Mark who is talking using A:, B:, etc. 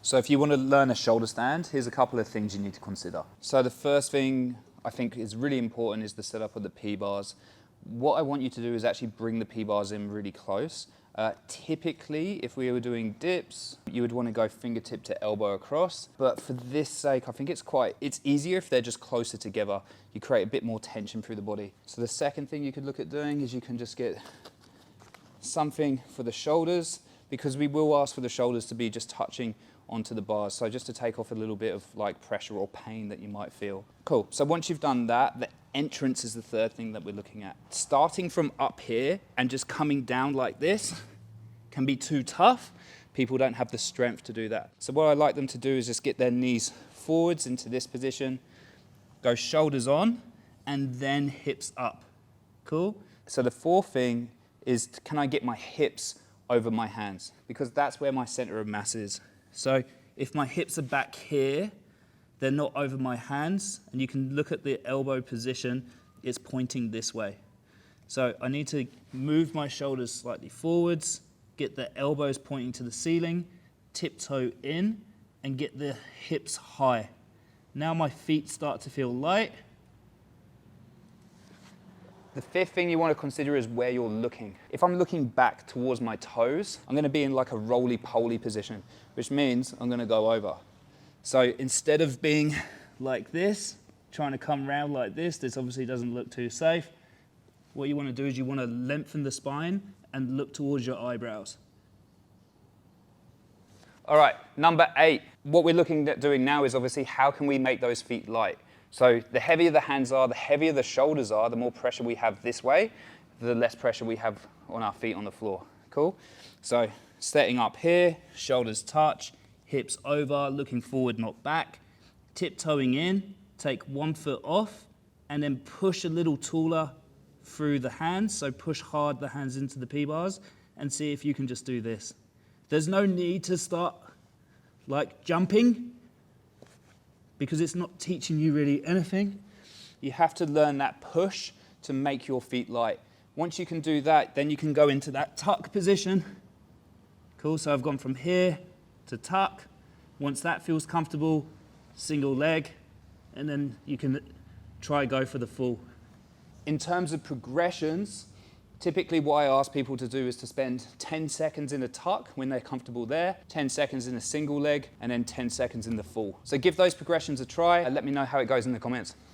A: So if you want to learn a shoulder stand, here's a couple of things you need to consider. So the first thing I think is really important is the setup of the P-bars. What I want you to do is actually bring the P-bars in really close. Typically, if we were doing dips, you would want to go fingertip to elbow across. But for this sake, I think it's easier if they're just closer together. You create a bit more tension through the body. So the second thing you could look at doing is you can just get something for the shoulders, because we will ask for the shoulders to be just touching onto the bars. So just to take off a little bit of like pressure or pain that you might feel. Cool. So once you've done that, the entrance is the third thing that we're looking at. Starting from up here and just coming down like this can be too tough. People don't have the strength to do that. So what I like them to do is just get their knees forwards into this position, go shoulders on, and then hips up. Cool? So the fourth thing is, can I get my hips over my hands? Because that's where my center of mass is. So if my hips are back here, they're not over my hands, and you can look at the elbow position, it's pointing this way. So I need to move my shoulders slightly forwards, get the elbows pointing to the ceiling, tiptoe in, and get the hips high. Now my feet start to feel light. The fifth thing you want to consider is where you're looking. If I'm looking back towards my toes, I'm going to be in like a roly-poly position, which means I'm going to go over. So instead of being like this, trying to come round like this obviously doesn't look too safe. What you want to do is you want to lengthen the spine and look towards your eyebrows. All right, number 8. What we're looking at doing now is obviously how can we make those feet light? So the heavier the hands are, the heavier the shoulders are, the more pressure we have this way, the less pressure we have on our feet on the floor. Cool? So setting up here, shoulders touch, hips over, looking forward, not back. Tiptoeing in, take one foot off, and then push a little taller through the hands. So push hard the hands into the P-bars and see if you can just do this. There's no need to start like jumping, because it's not teaching you really anything. You have to learn that push to make your feet light. Once you can do that, then you can go into that tuck position. Cool, so I've gone from here to tuck. Once that feels comfortable, single leg, and then you can try go for the full. In terms of progressions, typically what I ask people to do is to spend 10 seconds in a tuck when they're comfortable there, 10 seconds in a single leg, and then 10 seconds in the full. So give those progressions a try and let me know how it goes in the comments.